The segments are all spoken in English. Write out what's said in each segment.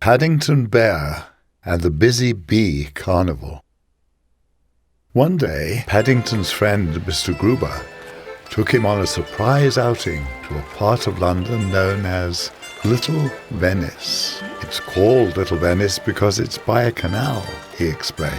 Paddington Bear and the Busy Bee Carnival. One day, Paddington's friend, Mr. Gruber, took him on a surprise outing to a part of London known as Little Venice. It's called Little Venice because it's by a canal, he explained.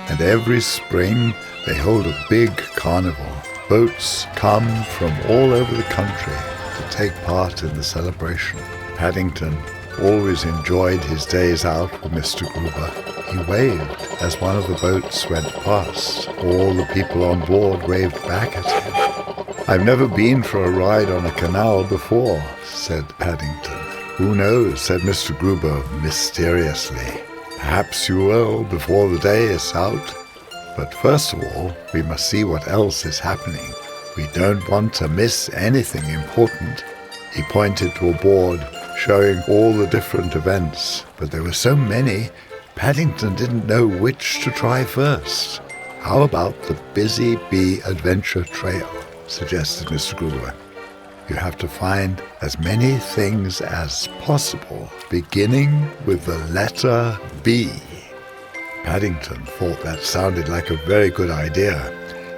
And every spring they hold a big carnival. Boats come from all over the country to take part in the celebration. Paddington always enjoyed his days out with Mr. Gruber. He waved as one of the boats went past. All the people on board waved back at him. "I've never been for a ride on a canal before," said Paddington. "Who knows," said Mr. Gruber mysteriously. "Perhaps you will before the day is out. But first of all, we must see what else is happening. We don't want to miss anything important." He pointed to a board showing all the different events, but there were so many, Paddington didn't know which to try first. "How about the Busy Bee Adventure Trail?" suggested Mr. Gruber. "You have to find as many things as possible, beginning with the letter B." Paddington thought that sounded like a very good idea,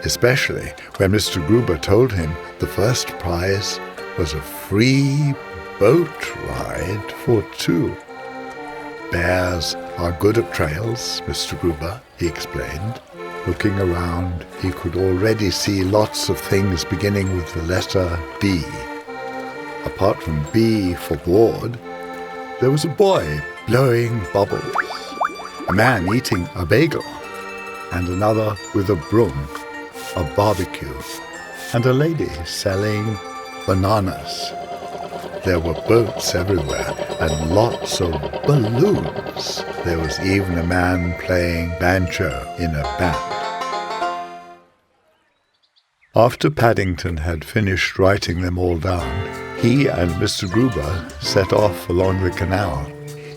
especially when Mr. Gruber told him the first prize was a free boat ride for two. "Bears are good at trails, Mr. Gruber," he explained. Looking around, he could already see lots of things beginning with the letter B. Apart from B for board, there was a boy blowing bubbles, a man eating a bagel, and another with a broom, a barbecue, and a lady selling bananas. There were boats everywhere and lots of balloons. There was even a man playing banjo in a band. After Paddington had finished writing them all down, he and Mr. Gruber set off along the canal.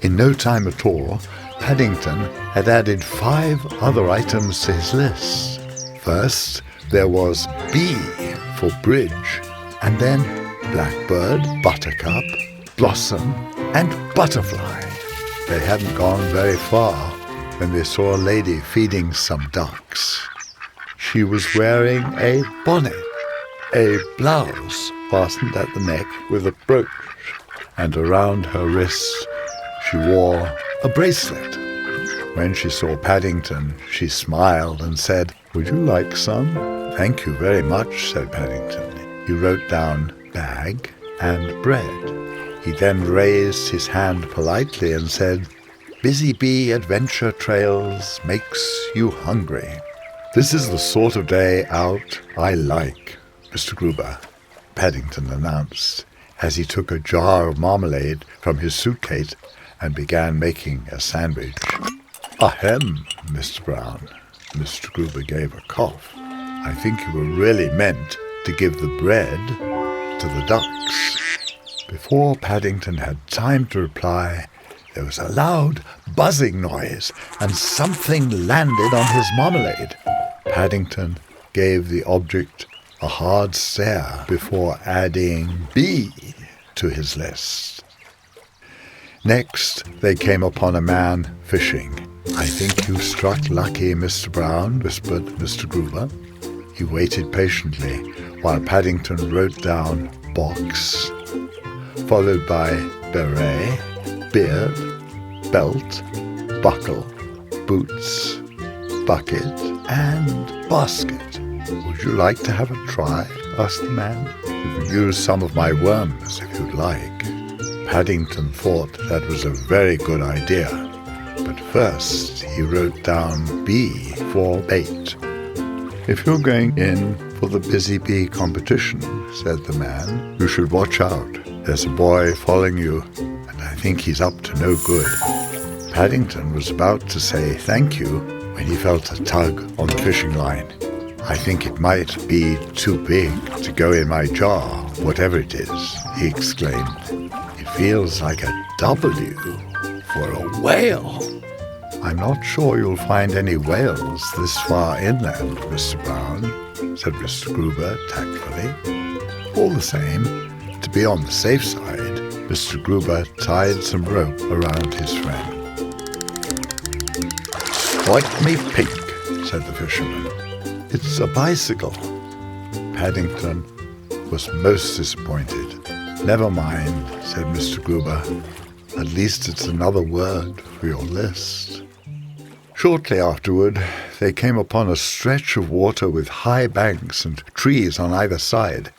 In no time at all, Paddington had added 5 other items to his list. First, there was B for bridge, and then blackbird, buttercup, blossom, and butterfly. They hadn't gone very far when they saw a lady feeding some ducks. She was wearing a bonnet, a blouse fastened at the neck with a brooch, and around her wrist she wore a bracelet. When she saw Paddington, she smiled and said, "Would you like some?" "Thank you very much," said Paddington. He wrote down bag and bread. He then raised his hand politely and said, "Busy Bee Adventure Trails makes you hungry." "This is the sort of day out I like, Mr. Gruber," Paddington announced, as he took a jar of marmalade from his suitcase and began making a sandwich. "Ahem, Mr. Brown." Mr. Gruber gave a cough. "I think you were really meant to give the bread to the ducks." Before Paddington had time to reply, there was a loud buzzing noise and something landed on his marmalade. Paddington gave the object a hard stare before adding B to his list. Next, they came upon a man fishing. "I think you struck lucky, Mr. Brown," whispered Mr. Gruber. He waited patiently while Paddington wrote down box, followed by beret, beard, belt, buckle, boots, bucket, and basket. "Would you like to have a try?" asked the man. "You can use some of my worms if you'd like." Paddington thought that was a very good idea, but first he wrote down B for bait. "If you're going in for the Busy Bee competition," said the man, "you should watch out. There's a boy following you, and I think he's up to no good." Paddington was about to say thank you when he felt a tug on the fishing line. "I think it might be too big to go in my jar, whatever it is," he exclaimed. "It feels like a W for a whale." "I'm not sure you'll find any whales this far inland, Mr. Brown," said Mr. Gruber tactfully. All the same, to be on the safe side, Mr. Gruber tied some rope around his friend. "Strike me pink," said the fisherman. "It's a bicycle." Paddington was most disappointed. "Never mind," said Mr. Gruber. "At least it's another word for your list." Shortly afterward, they came upon a stretch of water with high banks and trees on either side.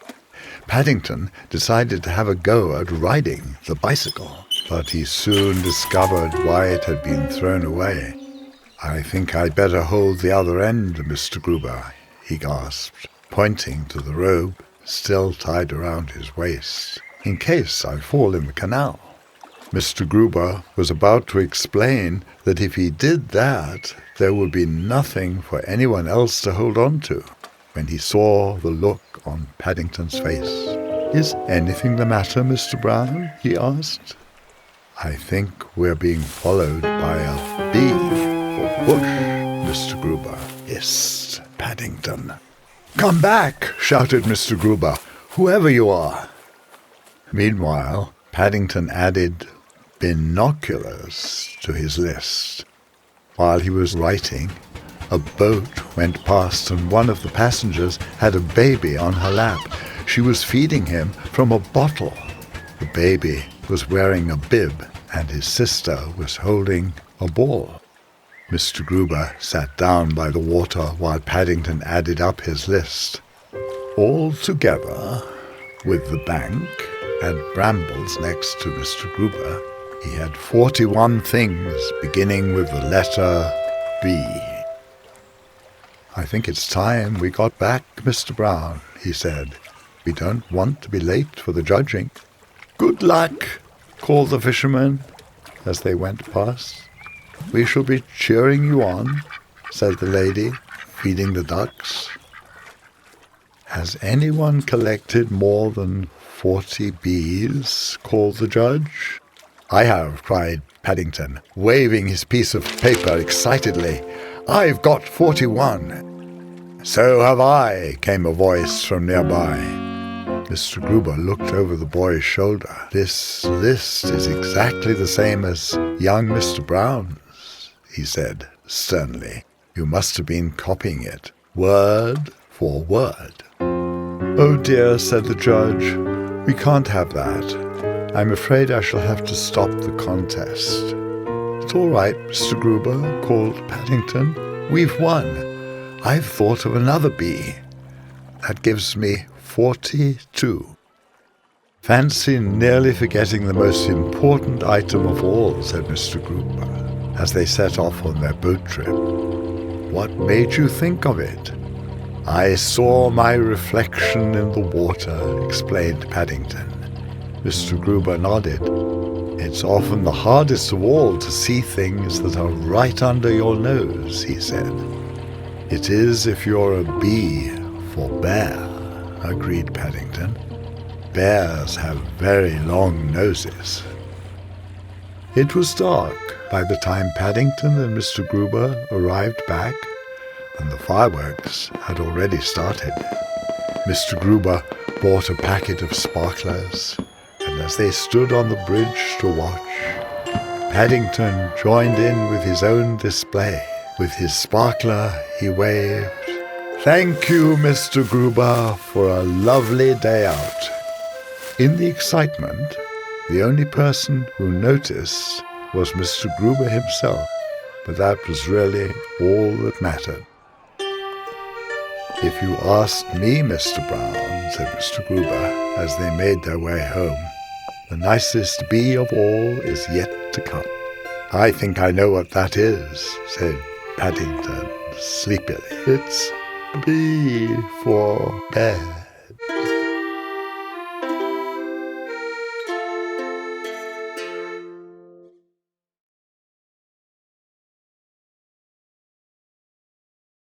Paddington decided to have a go at riding the bicycle, but he soon discovered why it had been thrown away. "I think I'd better hold the other end, Mr. Gruber," he gasped, pointing to the robe still tied around his waist, "in case I fall in the canal." Mr. Gruber was about to explain that if he did that, there would be nothing for anyone else to hold on to, when he saw the look on Paddington's face. "Is anything the matter, Mr. Brown?" he asked. "I think we're being followed by a bee or bush, Mr. Gruber," hissed Paddington. "Come back!" shouted Mr. Gruber, "whoever you are." Meanwhile, Paddington added binoculars to his list. While he was writing, a boat went past and one of the passengers had a baby on her lap. She was feeding him from a bottle. The baby was wearing a bib and his sister was holding a ball. Mr. Gruber sat down by the water while Paddington added up his list. Altogether, with the bank and brambles next to Mr. Gruber, he had 41 things beginning with the letter B. "I think it's time we got back, Mr. Brown," he said. "We don't want to be late for the judging." "Good luck," called the fisherman as they went past. "We shall be cheering you on," said the lady, feeding the ducks. "Has anyone collected more than 40 bees?" called the judge. "I have," cried Paddington, waving his piece of paper excitedly. "I've got 41. "So have I," came a voice from nearby. Mr. Gruber looked over the boy's shoulder. "This list is exactly the same as young Mr. Brown's," he said sternly. "You must have been copying it, word for word." "Oh dear," said the judge. "We can't have that. I'm afraid I shall have to stop the contest." "It's all right, Mr. Gruber," called Paddington. "We've won. I've thought of another bee. That gives me 42. "Fancy nearly forgetting the most important item of all," said Mr. Gruber, as they set off on their boat trip. "What made you think of it?" "I saw my reflection in the water," explained Paddington. Mr. Gruber nodded. "It's often the hardest of all to see things that are right under your nose," he said. "It is if you're a bee for bear," agreed Paddington. "Bears have very long noses." It was dark by the time Paddington and Mr. Gruber arrived back, and the fireworks had already started. Mr. Gruber bought a packet of sparklers, and as they stood on the bridge to watch, Paddington joined in with his own display. With his sparkler, he waved, "Thank you, Mr. Gruber, for a lovely day out." In the excitement, the only person who noticed was Mr. Gruber himself, but that was really all that mattered. "If you asked me, Mr. Brown," said Mr. Gruber as they made their way home, "the nicest bee of all is yet to come." "I think I know what that is," said Paddington sleepily. "It's B for bear."